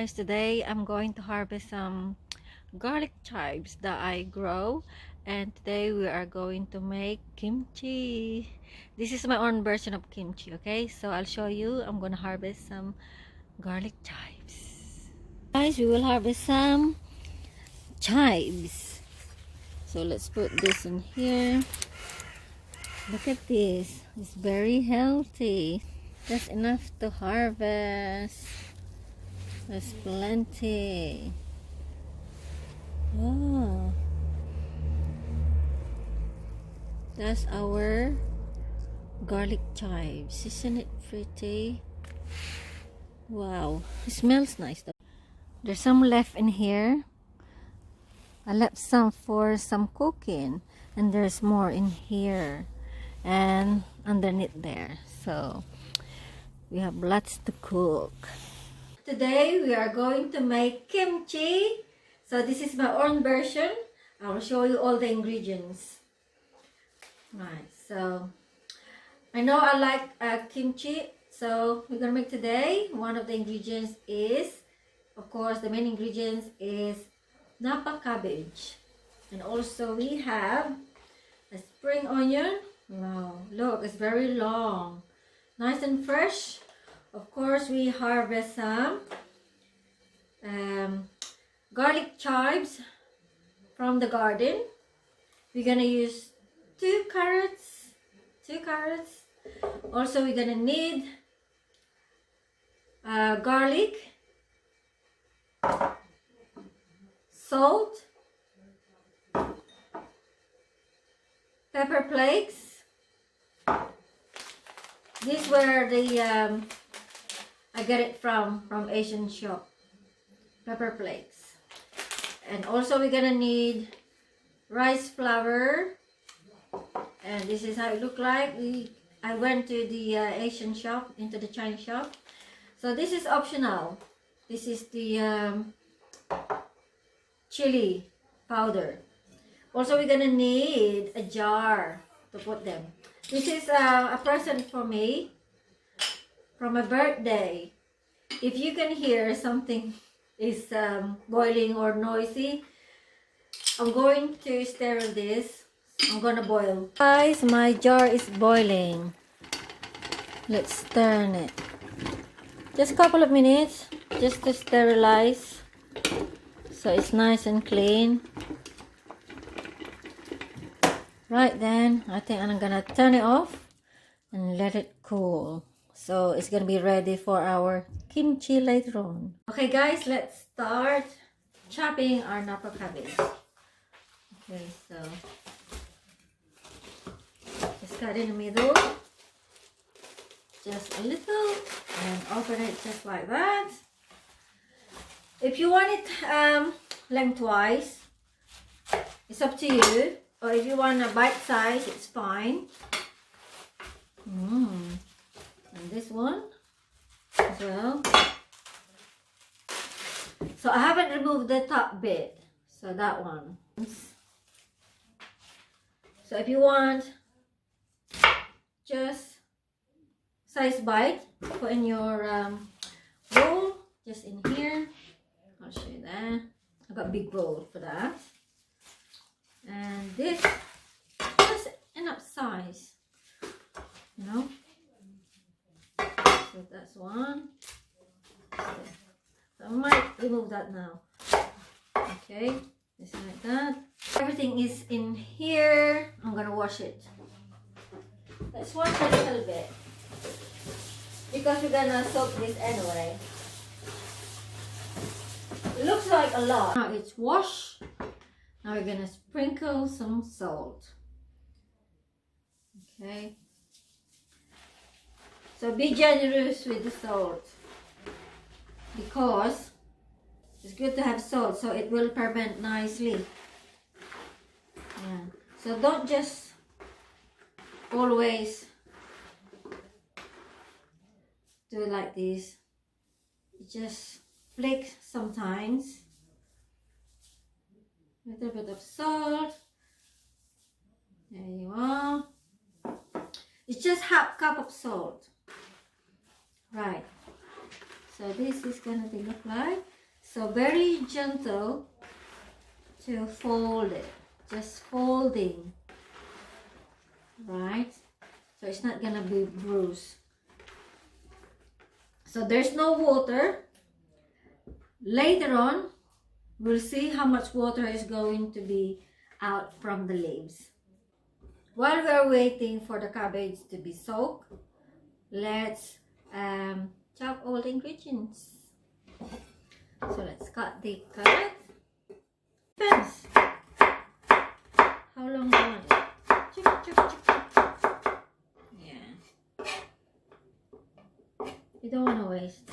guys, today I'm going to harvest some garlic chives that I grow, and today we are going to make kimchi. This is my own version of kimchi, okay? So I'll show you. I'm gonna harvest some garlic chives. Guys, we will harvest some chives. So let's put this in here. Look at this. It's very healthy. That's enough to harvest. There's plenty. Oh, that's our garlic chives. Isn't it pretty? Wow, it smells nice though. There's some left in here. I left some for some cooking, and there's more in here and underneath there. So we have lots to cook. Today we are going to make kimchi. So this is my own version. I will show you all the ingredients. Right, so I know I like kimchi, so we're gonna make today. One of the ingredients is, of course, the main ingredients is napa cabbage, and also we have a spring onion. Wow, look, it's very long, nice and fresh. Of course, we harvest some garlic chives from the garden. We're gonna use two carrots. Also, we're gonna need garlic, salt, pepper flakes. These were the I get it from Asian shop. Pepper flakes. And also we're gonna need rice flour, and this is how it look like. I went to the Asian shop, into the Chinese shop. So this is optional. This is the chili powder. Also we're gonna need a jar to put them. This is a present for me from a birthday. If you can hear something is boiling or noisy, I'm going to stir this. I'm gonna boil. Guys, my jar is boiling. Let's turn it. Just a couple of minutes, just to sterilize, so it's nice and clean. Right then, I think I'm gonna turn it off and let it cool. So it's gonna be ready for our kimchi later on. Okay guys, let's start chopping our napa cabbage. Okay, so just cut in the middle, just a little, and open it just like that. If you want it lengthwise, it's up to you. Or if you want a bite size, it's fine. And this one as well. So I haven't removed the top bit, so that one. So if you want just size bite, put in your bowl, just in here. I'll show you that. I've got a big bowl for that. And this just enough size, you know. So that's one. So I might remove that now. Okay, just like that. Everything is in here. I'm gonna wash it. Let's wash a little bit, because we're gonna soak this anyway. It looks like a lot. Now it's washed. Now we're gonna sprinkle some salt. Okay. So be generous with the salt, because it's good to have salt, so it will ferment nicely. Yeah. So don't just always do it like this. It just flakes sometimes. A little bit of salt. There you are. It's just half cup of salt. Right. So this is gonna be look like. So very gentle to fold it. Just folding. Right? So it's not gonna be bruised. So there's no water. Later on, we'll see how much water is going to be out from the leaves. While we're waiting for the cabbage to be soaked, let's chop all the ingredients. So let's cut the carrot. Depends how long you want it. Chop, chop, chop. Yeah. You don't want to waste.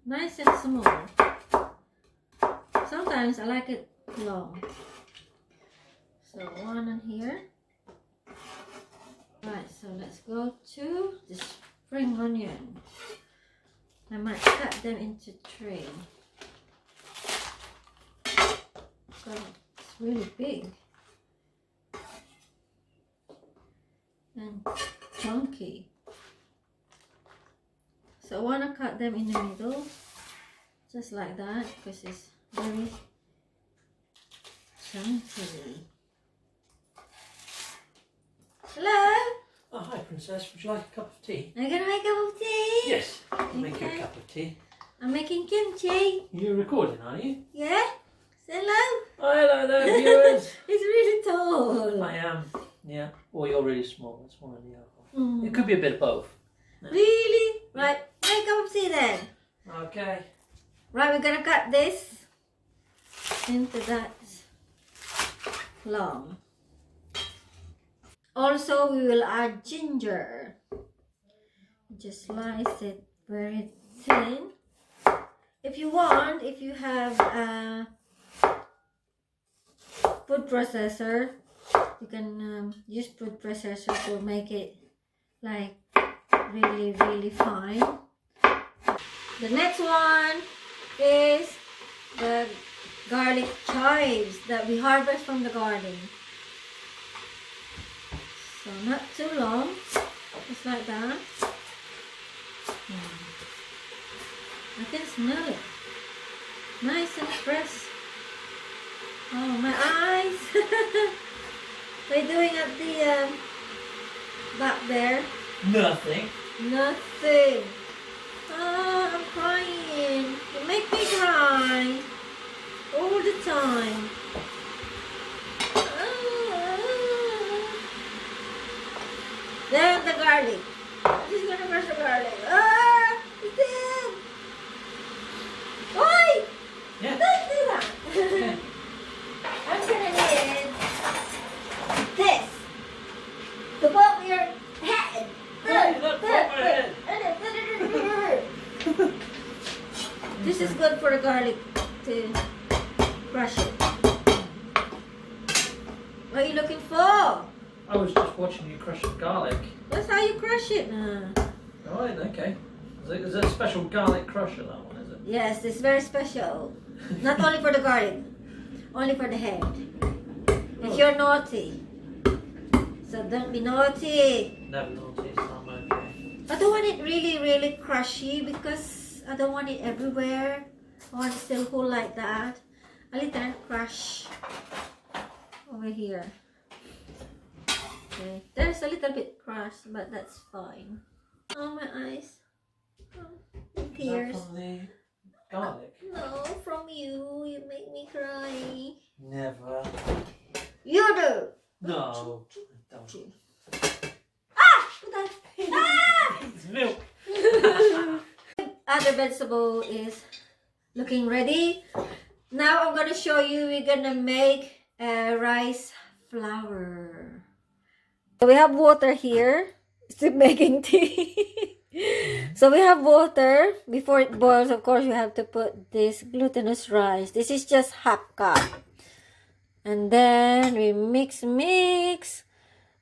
Nice and small. Sometimes I like it long. So one on here. Right, so let's go to the spring onion. I might cut them into three. So it's really big and chunky. So I want to cut them in the middle, just like that, because it's very chunky. Hello? Oh, hi, Princess. Would you like a cup of tea? Are you going to make a cup of tea? Yes, I'll make you a cup of tea. I'm making kimchi. You're recording, are you? Yeah? Say hello? Oh, hello there, viewers. It's really tall. I am, yeah. Or you're really small. That's one or the other. Mm. It could be a bit of both. Really? Right, make a cup of tea then. Okay. Right, we're going to cut this into that long. Also, we will add ginger. Just slice it very thin. If you want, if you have a food processor, you can use food processor to make it like really, really fine. The next one is the garlic chives that we harvest from the garden. So not too long, just like that. I can smell it. Nice and fresh. Oh, my eyes. What are you doing at the back there? Nothing. Nothing. Oh, I'm crying. You make me cry all the time. Then the garlic. I'm just gonna crush the garlic. Ah, it's dead. Oi! Yeah. Don't do that. Okay. I'm gonna need this to put your head. Hey, look, put my head. This is good for the garlic to crush it. What are you looking for? I was just watching you crush the garlic. That's how you crush it. Right, okay. Is it a special garlic crusher, that one, is it? Yes, it's very special. Not only for the garlic, only for the head. If you're naughty. So don't be naughty. Never noticed, I'm okay. I don't want it really, really crushy because I don't want it everywhere. I want it still whole like that. A little crush over here. Okay. There's a little bit crushed, but that's fine. Oh, my eyes. Oh, tears. Is that from the garlic? No, from you. You make me cry. Never. You do. No, I don't. Ah! What the- Ah! It's milk. Other vegetable is looking ready. Now I'm gonna show you. We're gonna make a rice flour. So we have water here. Still making tea. So we have water. Before it boils, of course, you have to put this glutinous rice. This is just half cup. And then we mix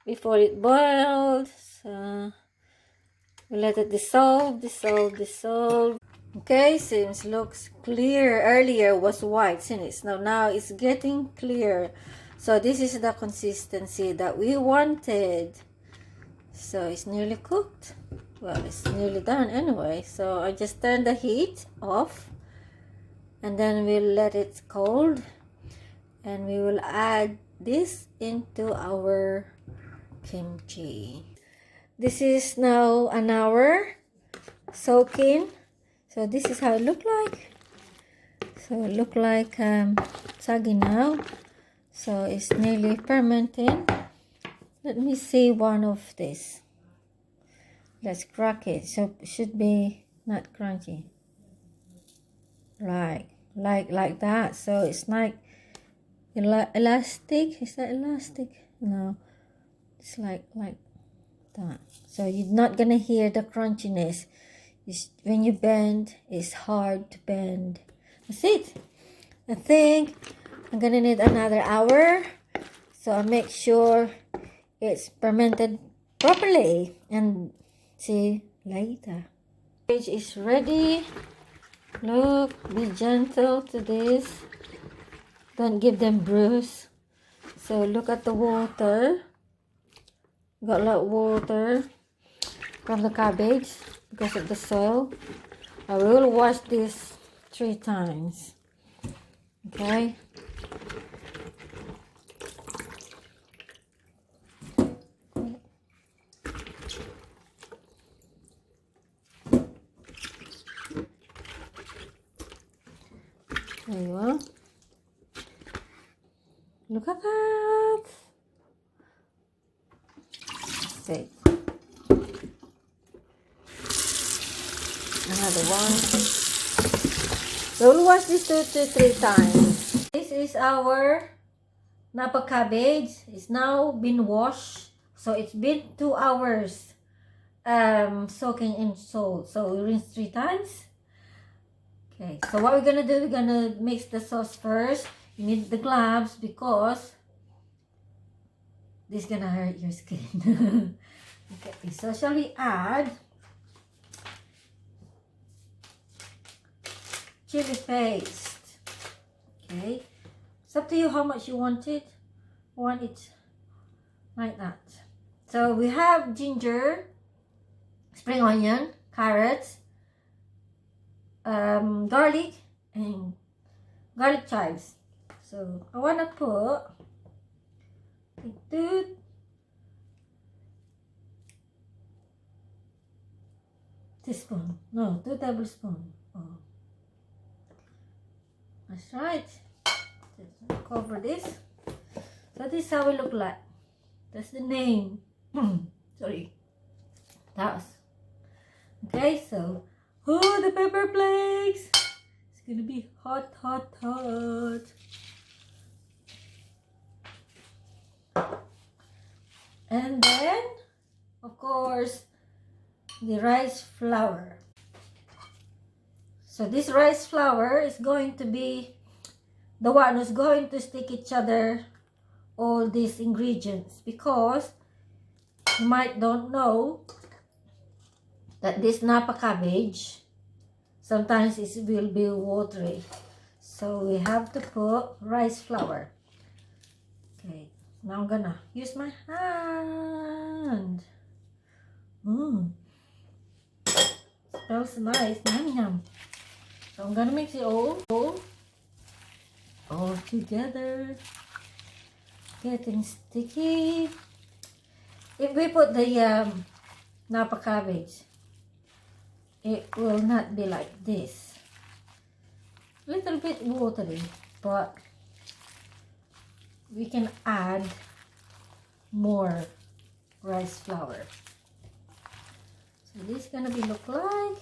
before it boils. So we let it dissolve. Okay, seems looks clear. Earlier was white, isn't it? Now it's getting clear. So this is the consistency that we wanted. So it's nearly cooked. Well, it's nearly done anyway, so I just turn the heat off and then we'll let it cold, and we will add this into our kimchi. This is now an hour soaking, so this is how it look like. So it look like soggy now, so it's nearly fermenting. Let me see one of this. Let's crack it. So it should be not crunchy. Like that. So it's like elastic. Is that elastic? No. It's like that. So you're not gonna hear the crunchiness. When you bend, it's hard to bend. That's it. I think I'm gonna need another hour. So I make sure it's fermented properly, and see later. Cabbage is ready. Look, be gentle to this. Don't give them bruise. So look at the water. Got a lot of water from the cabbage because of the soil. I will wash this 3 times. Okay. There you are. Look at that. See. Another one. We'll wash this 2 to 3 times. This is our napa cabbage. It's now been washed. So it's been 2 hours soaking in salt. So we rinse 3 times. Okay, so what we're gonna do, we're gonna mix the sauce first. You need the gloves because this is gonna hurt your skin. Okay, so shall we add chili paste? Okay, it's up to you how much you want it. I want it like that. So we have ginger, spring onion, carrots, garlic, and garlic chives. So I want to put 2 teaspoons. No, 2 tablespoons. Oh. That's right. Just cover this. So this is how it look like. That's the name. Sorry. That's okay. So, oh, the pepper flakes. It's gonna be hot, hot, hot. And then, of course, the rice flour. So this rice flour is going to be the one who's going to stick each other all these ingredients, because you might don't know that this napa cabbage sometimes it will be watery, so we have to put rice flour. Okay, now I'm gonna use my hand. Smells nice. Yum yum. So I'm gonna mix it all together. Getting sticky. If we put the napa cabbage, it will not be like this. Little bit watery, but we can add more rice flour. So this is gonna be look like.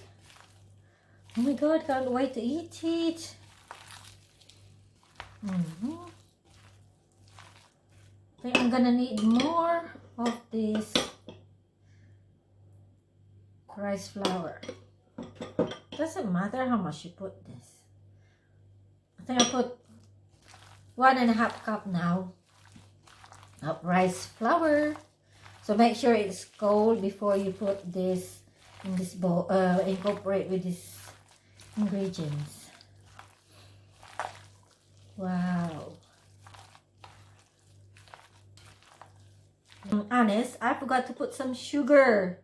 Oh my god, can't wait to eat it. I think I'm gonna need more of this rice flour. Doesn't matter how much you put this. I think I put 1.5 cup now of rice flour. So make sure it's cold before you put this in this bowl. Incorporate with these ingredients. Wow. I'm honest, I forgot to put some sugar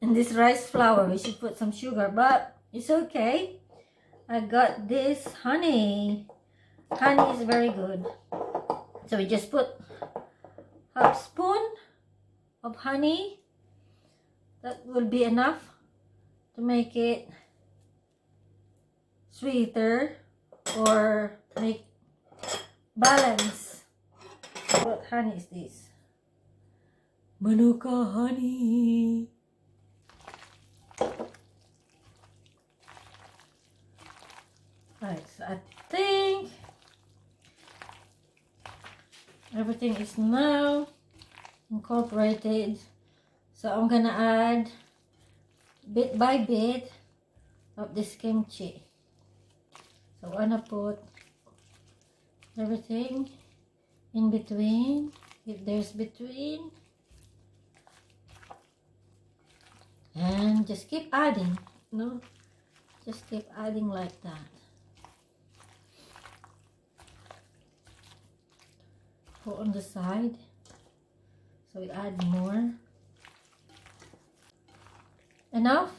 in this rice flour. We should put some sugar, but it's okay. I got this honey. Honey is very good. So we just put half spoon of honey. That will be enough to make it sweeter or make balance. What honey is this? Manuka honey. Right, so I think everything is now incorporated. So I'm gonna add bit by bit of this kimchi. So I'm gonna put everything in between, if there's between, and just keep adding, no? Just keep adding like that. Put on the side, so we add more. Enough?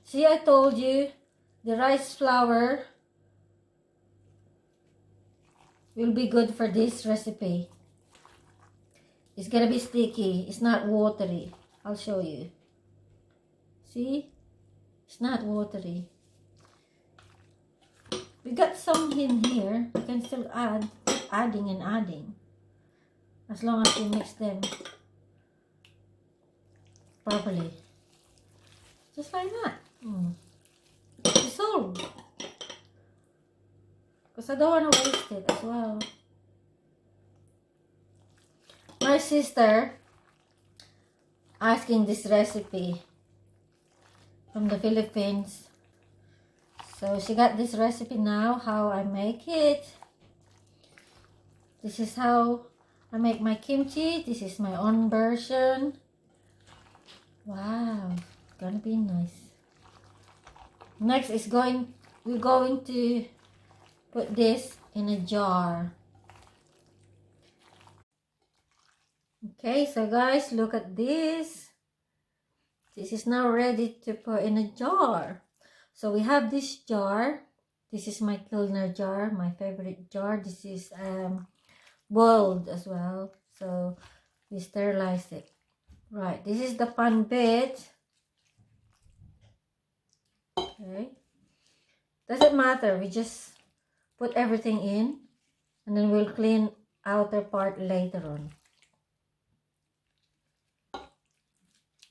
See, I told you the rice flour will be good for this recipe. It's gonna be sticky. It's not watery. I'll show you. See? It's not watery. We got some in here. You can still add, keep adding and adding, as long as you mix them properly. Just like that. Dissolve. Because I don't want to waste it as well. My sister asking this recipe from the Philippines. So she got this recipe now, how I make it. This is how I make my kimchi. This is my own version. Wow, it's gonna be nice. Next is we're going to put this in a jar. Okay, so guys, look at this. This is now ready to put in a jar. So we have this jar. This is my Kilner jar, my favorite jar. This is boiled as well. So we sterilize it. Right, this is the pan bit. Okay. Doesn't matter, we just put everything in and then we'll clean outer part later on.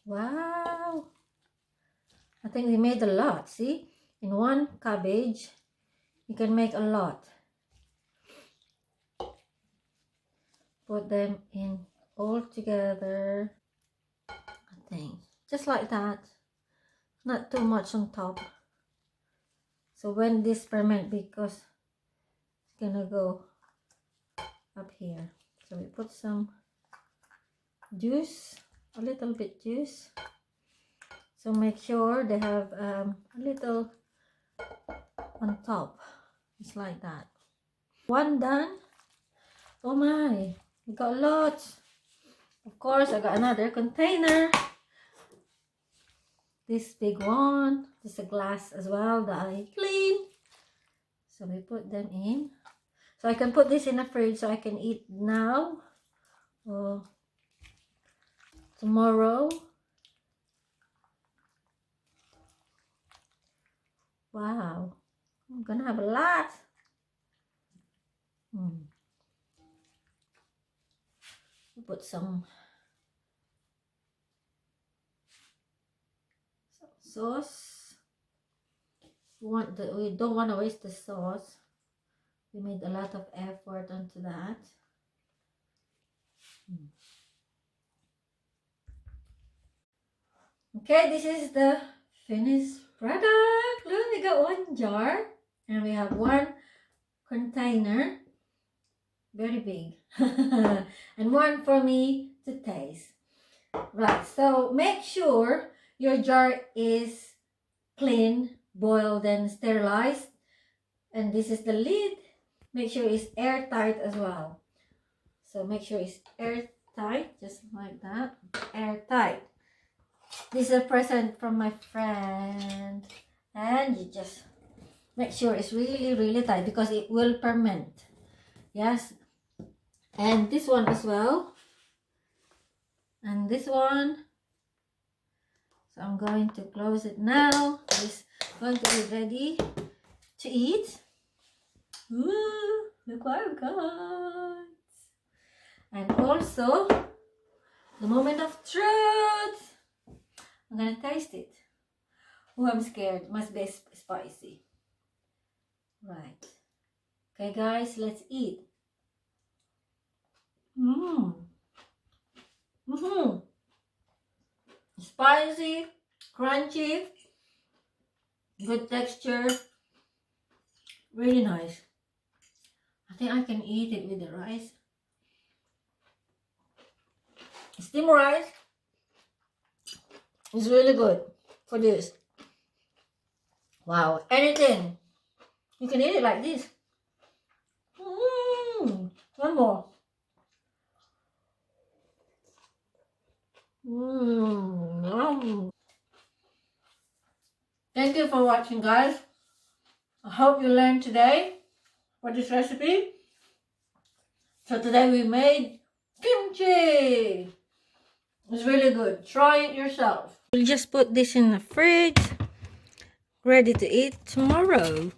Wow, I think we made a lot. See, in one cabbage you can make a lot. Put them in all together, I think, just like that, not too much on top. So when this ferment, because it's gonna go up here, so we put some juice, a little bit juice. So make sure they have a little on top, just like that. One done. Oh my, we got lots. Of course, I got another container. This big one, this is a glass as well that I clean. So we put them in. So I can put this in the fridge so I can eat now or tomorrow. Wow, I'm gonna have a lot. Put some sauce. We don't want to waste the sauce. We made a lot of effort onto that. Okay, this is the finished product. Look, we got one jar and we have one container, very big, and one for me to taste. Right, so make sure your jar is clean, boiled and sterilized, and this is the lid. Make sure it's airtight as well. So make sure it's airtight, just like that, airtight. This is a present from my friend. And you just make sure it's really, really tight because it will ferment. Yes. And this one as well. And this one. So I'm going to close it now. It's going to be ready to eat. Ooh, look what I've got. And also, the moment of truth. I'm gonna taste it. Oh, I'm scared. Must be spicy. Right. Okay, guys, let's eat. Spicy, crunchy, good texture, really nice. I think I can eat it with the rice. Steamed rice is really good for this. Wow, anything. You can eat it like this. One more. Yum. Thank you for watching, guys. I hope you learned today for this recipe. So today we made kimchi. It's really good. Try it yourself. We'll just put this in the fridge, ready to eat tomorrow.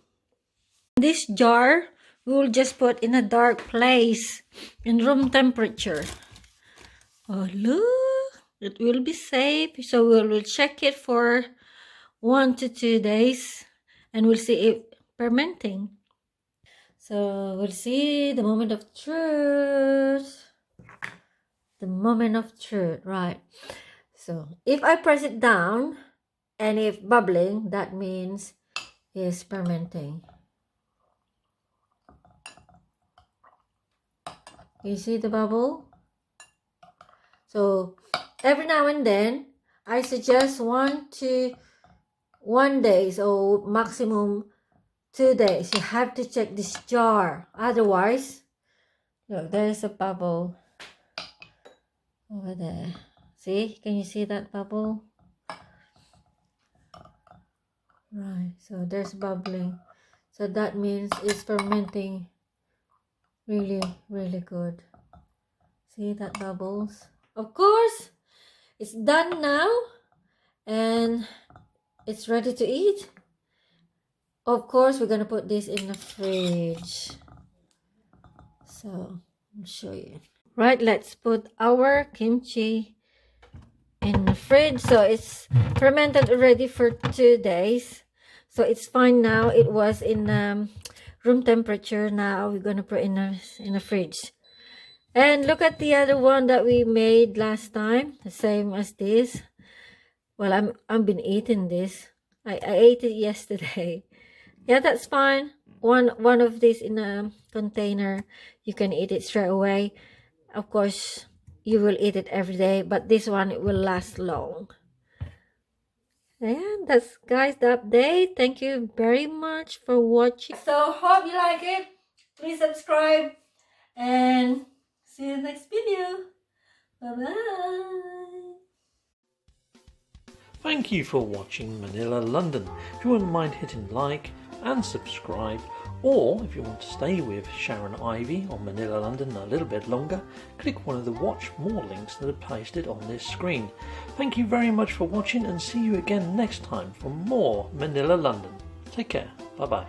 This jar we will just put in a dark place in room temperature. Oh look, it will be safe. So we will check it for 1 to 2 days and we'll see it fermenting. So we'll see the moment of truth. The moment of truth, right? So if I press it down and if bubbling, that means it's fermenting. You see the bubble? So every now and then I suggest 1 to 1 day, so maximum 2 days. You have to check this jar. Otherwise, look, there's a bubble over there. See? Can you see that bubble? Right. So there's bubbling. So that means it's fermenting really, really good. See that bubbles? Of course, it's done now and it's ready to eat. Of course, we're gonna put this in the fridge. So I'll show you. Right, let's put our kimchi in the fridge. So it's fermented already for 2 days. So it's fine now. It was in room temperature. Now we're gonna put in the fridge. And look at the other one that we made last time, the same as this. Well, I've been eating this. I ate it yesterday. Yeah, that's fine. One of these in a container, you can eat it straight away. Of course, you will eat it every day, but this one it will last long. And that's, guys, the update. Thank you very much for watching. So hope you like it. Please subscribe and see you next video. Bye-bye. Thank you for watching Manila, London. If you wouldn't mind hitting like and subscribe, or if you want to stay with Sharon Ivy on Manila, London a little bit longer, click one of the watch more links that are pasted on this screen. Thank you very much for watching and see you again next time for more Manila, London. Take care. Bye bye.